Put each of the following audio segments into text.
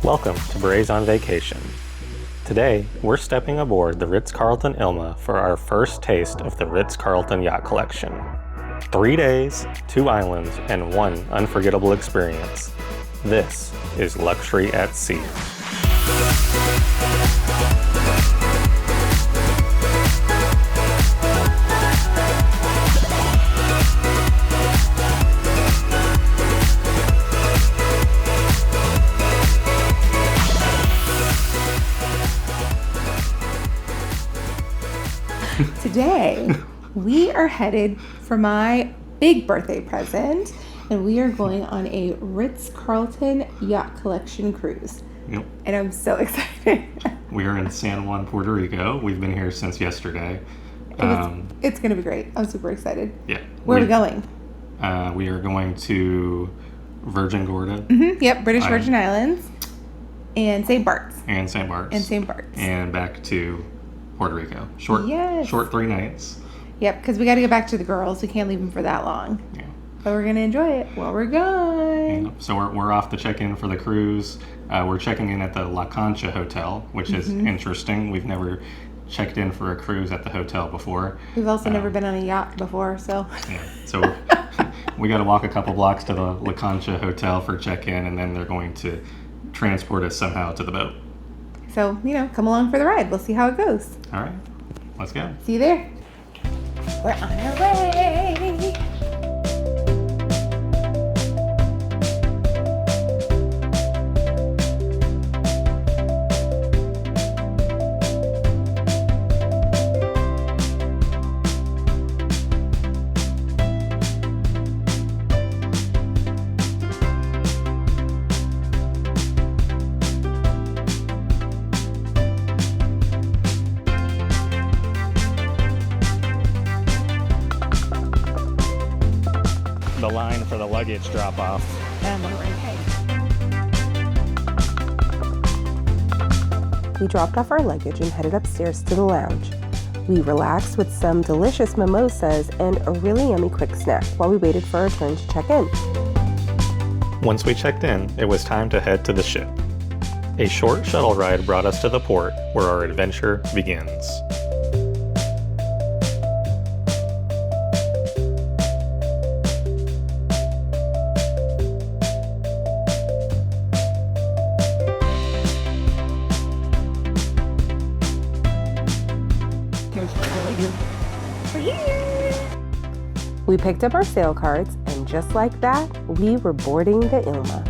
Welcome to Brays on Vacation. Today, we're stepping aboard the Ritz-Carlton Ilma for our first taste of the Ritz-Carlton Yacht Collection. 3 days, 2 islands, and 1 unforgettable experience. This is luxury at sea. Today, we are headed for my big birthday present, and we are going on a Ritz-Carlton Yacht Collection cruise. Yep. And I'm so excited. We are in San Juan, Puerto Rico. We've been here since yesterday. It's going to be great. I'm super excited. Yeah. Where are we going? We are going to Virgin Gorda. Yep, British Virgin Islands. And St. Barths. And St. Barths. And back to Puerto Rico. Short 3 nights. Yep, because we got to get back to the girls. We can't leave them for that long. Yeah. But we're going to enjoy it while we're gone. Yeah. So we're off to check in for the cruise. We're checking in at the La Concha Hotel, which is interesting. We've never checked in for a cruise at the hotel before. We've also never been on a yacht before, so. Yeah. So we got to walk a couple blocks to the La Concha Hotel for check-in, and then they're going to transport us somehow to the boat. So, come along for the ride. We'll see how it goes. All right. Let's go. See you there. We're on our way. The line for the luggage drop-off. We dropped off our luggage and headed upstairs to the lounge. We relaxed with some delicious mimosas and a really yummy quick snack while we waited for our turn to check in. Once we checked in, it was time to head to the ship. A short shuttle ride brought us to the port where our adventure begins. We picked up our sail cards, and just like that, we were boarding the Ilma.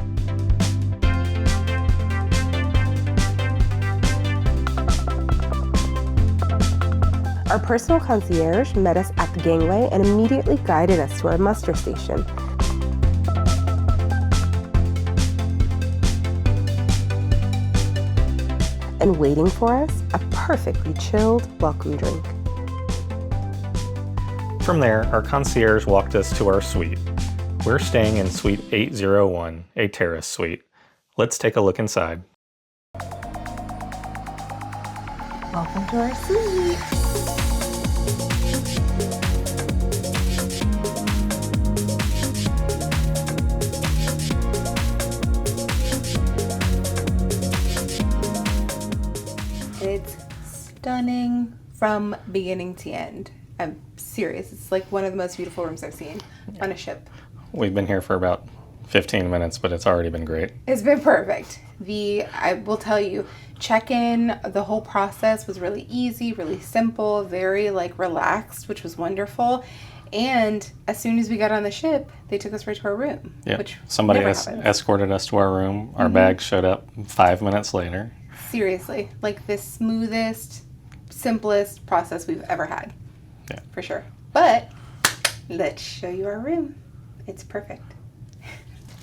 Our personal concierge met us at the gangway and immediately guided us to our muster station. And waiting for us, a perfectly chilled welcome drink. From there, our concierge walked us to our suite. We're staying in Suite 801, a Terrace Suite. Let's take a look inside. Welcome to our suite. It's stunning from beginning to end. I'm serious. It's like one of the most beautiful rooms I've seen on a ship. We've been here for about 15 minutes, but it's already been great. It's been perfect. I will tell you, check-in, the whole process was really easy, really simple, very relaxed, which was wonderful. And as soon as we got on the ship, they took us right to our room. Yeah. Which somebody never happens. escorted us to our room. Our bags showed up 5 minutes later. Seriously, the smoothest, simplest process we've ever had. Yeah. For sure. But let's show you our room. It's perfect.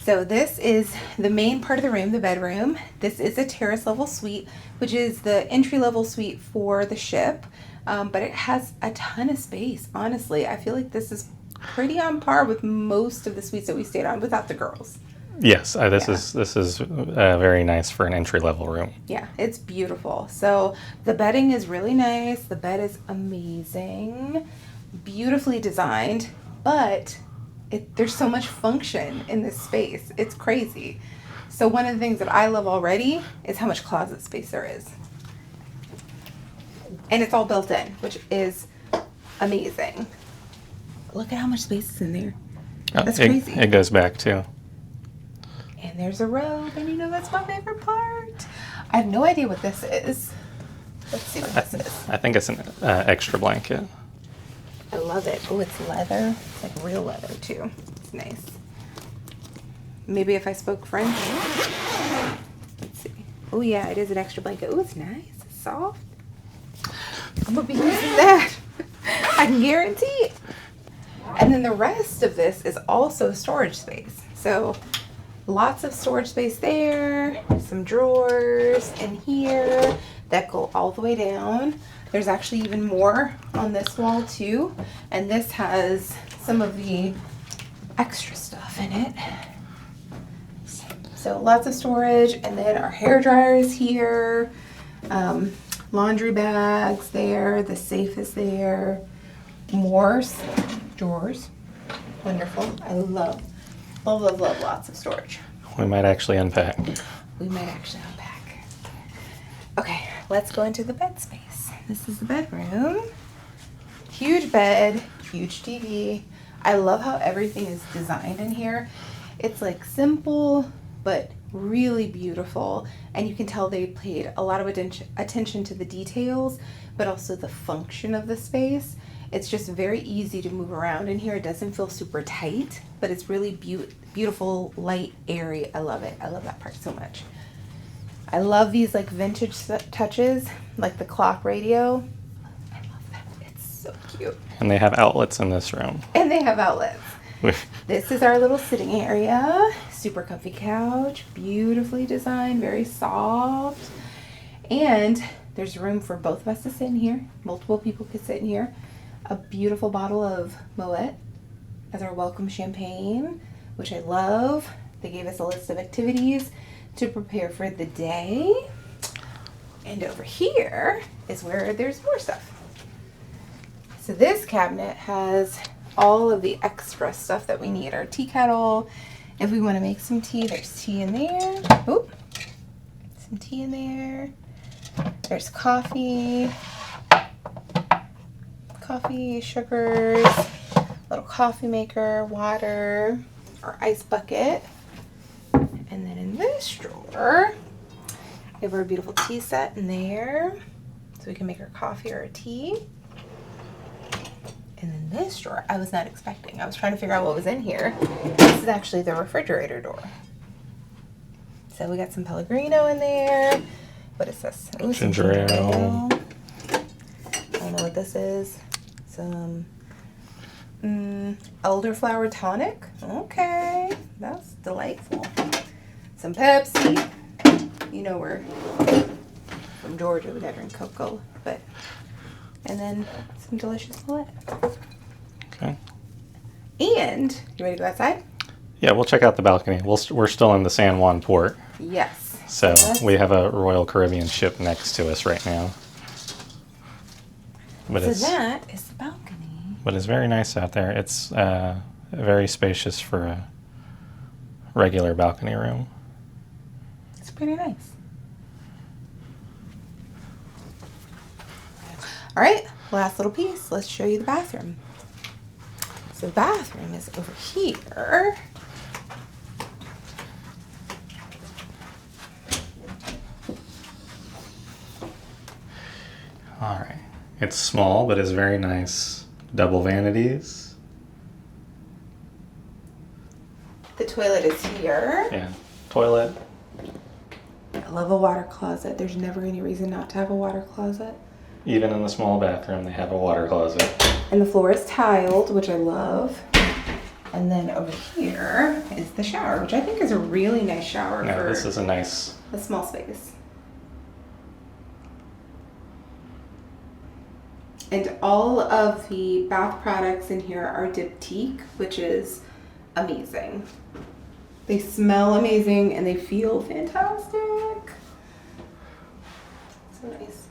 So this is the main part of the room, the bedroom. This is a terrace level suite, which is the entry level suite for the ship. But it has a ton of space. Honestly, I feel like this is pretty on par with most of the suites that we stayed on without the girls. Yes, this is very nice for an entry-level room. Yeah, it's beautiful. So the bedding is really nice. The bed is amazing, beautifully designed, but there's so much function in this space. It's crazy. So one of the things that I love already is how much closet space there is. And it's all built in, which is amazing. Look at how much space is in there. That's crazy. It goes back too. And there's a robe, and you know that's my favorite part. I have no idea what this is. Let's see what this is. I think it's an extra blanket. I love it. Oh, it's leather. It's like real leather too. It's nice. Maybe if I spoke French. Let's see. Oh yeah, it is an extra blanket. Oh, it's nice. It's soft. I'm gonna be using that. I can guarantee it. And then the rest of this is also storage space. So lots of storage space there. Some drawers in here that go all the way down. There's actually even more on this wall too. And this has some of the extra stuff in it. So lots of storage. And then our hair dryer is here. Laundry bags there. The safe is there. More drawers. Wonderful. I love lots of storage. We might actually unpack. Okay, let's go into the bed space. This is the bedroom. Huge bed, huge TV. I love how everything is designed in here. It's like simple, but really beautiful. And you can tell they paid a lot of attention to the details, but also the function of the space. It's just very easy to move around in here. It doesn't feel super tight, but it's really beautiful, light, airy. I love it. I love that part so much. I love these like vintage touches, like the clock radio. I love that. It's so cute. And they have outlets in this room. This is our little sitting area. Super comfy couch, beautifully designed, very soft. And there's room for both of us to sit in here. Multiple people could sit in here. A beautiful bottle of Moet as our welcome champagne, which I love. They gave us a list of activities to prepare for the day. And over here is where there's more stuff. So this cabinet has all of the extra stuff that we need. Our tea kettle. If we want to make some tea, there's tea in there. Oop. Some tea in there. There's coffee. Coffee, sugars, little coffee maker, water, our ice bucket. And then in this drawer, we have our beautiful tea set in there. So we can make our coffee or our tea. And then this drawer, I was not expecting. I was trying to figure out what was in here. This is actually the refrigerator door. So we got some Pellegrino in there. What is this? Ooh, Ginger ale. I don't know what this is. Some elderflower tonic. Okay, that's delightful. Some Pepsi. You know we're from Georgia. We gotta drink Coca-Cola, and then some delicious Moet. Okay. And you ready to go outside? Yeah, we'll check out the balcony. We're still in the San Juan port. Yes. So we have a Royal Caribbean ship next to us right now. But so that is the balcony. But it's very nice out there. It's very spacious for a regular balcony room. It's pretty nice. All right, last little piece. Let's show you the bathroom. So the bathroom is over here. All right. It's small, but it's very nice. Double vanities. The toilet is here. Yeah. Toilet. I love a water closet. There's never any reason not to have a water closet. Even in the small bathroom, they have a water closet. And the floor is tiled, which I love. And then over here is the shower, which I think is a really nice shower for this is a nice... a small space. And all of the bath products in here are diptyque, which is amazing. They smell amazing and they feel fantastic. So nice.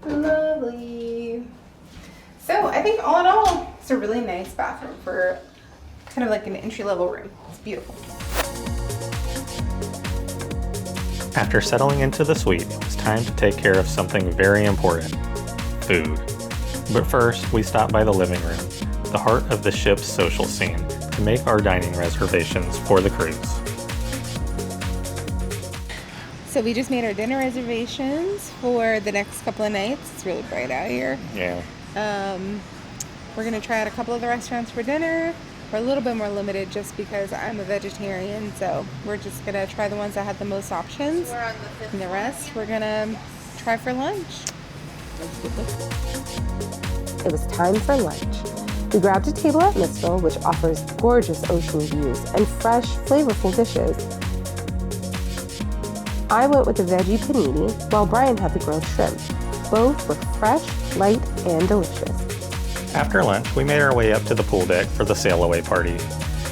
Lovely. So I think all in all, it's a really nice bathroom for kind of like an entry-level room. It's beautiful. After settling into the suite, it was time to take care of something very important: food. But first, we stopped by the living room, the heart of the ship's social scene, to make our dining reservations for the cruise. So we just made our dinner reservations for the next couple of nights. It's really bright out here. Yeah. We're gonna try out a couple of the restaurants for dinner. We're a little bit more limited just because I'm a vegetarian, so we're just gonna try the ones that had the most options. And the rest we're gonna try for lunch. It was time for lunch. We grabbed a table at Mistville, which offers gorgeous ocean views and fresh, flavorful dishes. I went with the veggie panini, while Brian had the grilled shrimp. Both were fresh, light, and delicious. After lunch, we made our way up to the pool deck for the sailaway party.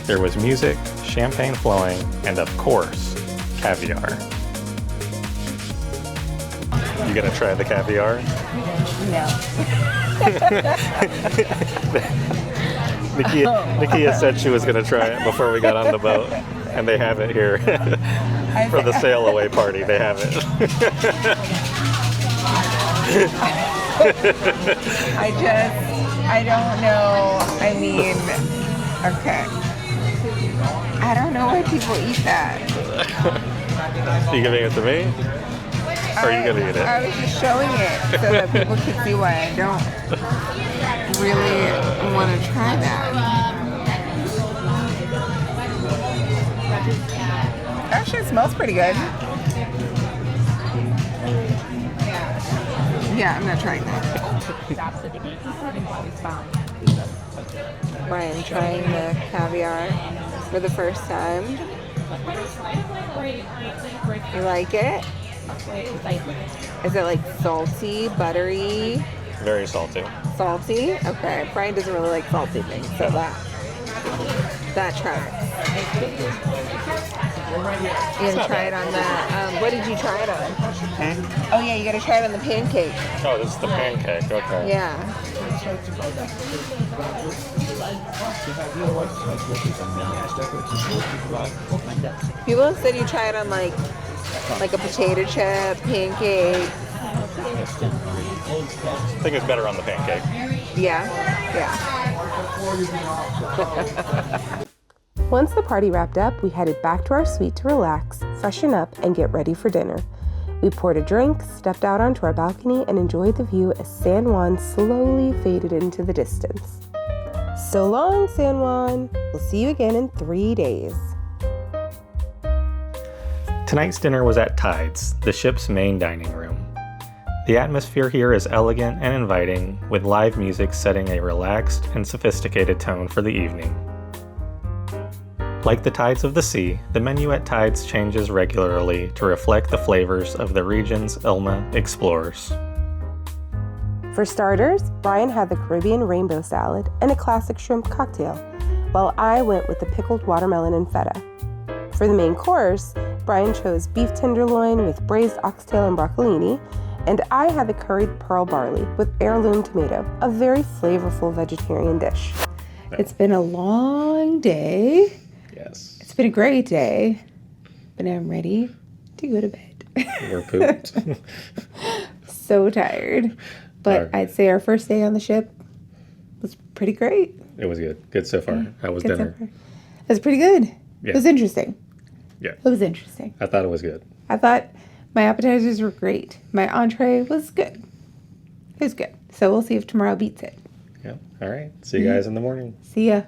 There was music, champagne flowing, and of course, caviar. You gonna try the caviar? No. Nykia said she was gonna try it before we got on the boat, and they have it here for the sailaway party. They have it. I don't know. I mean, okay. I don't know why people eat that. You giving it to me? Or are you gonna eat it? I was just showing it so that people could see why I don't really want to try that. Actually, it smells pretty good. Yeah, I'm not trying that. Brian trying the caviar for the first time. You like it? Is it like salty, buttery? Very salty. Salty? Okay. Brian doesn't really like salty things, so that tracks. You gonna try it on the, what did you try it on? Oh yeah, you gotta try it on the pancake. Oh, this is the pancake, okay. Yeah. People have said you try it on like a potato chip, pancake. I think it's better on the pancake. Yeah, yeah. Once the party wrapped up, we headed back to our suite to relax, freshen up, and get ready for dinner. We poured a drink, stepped out onto our balcony, and enjoyed the view as San Juan slowly faded into the distance. So long, San Juan. We'll see you again in 3 days. Tonight's dinner was at Tides, the ship's main dining room. The atmosphere here is elegant and inviting, with live music setting a relaxed and sophisticated tone for the evening. Like the tides of the sea, the menu at Tides changes regularly to reflect the flavors of the region's Ilma explorers. For starters, Brian had the Caribbean rainbow salad and a classic shrimp cocktail, while I went with the pickled watermelon and feta. For the main course, Brian chose beef tenderloin with braised oxtail and broccolini, and I had the curried pearl barley with heirloom tomato, a very flavorful vegetarian dish. It's been a long day. Yes. It's been a great day, but now I'm ready to go to bed. We're pooped. So tired. But Right. I'd say our first day on the ship was pretty great. It was good. Good so far. How was Good so dinner? far. It was pretty good. Yeah. It was interesting. Yeah. It was interesting. I thought it was good. I thought my appetizers were great. My entree was good. It was good. So we'll see if tomorrow beats it. Yeah. All right. See you guys in the morning. See ya.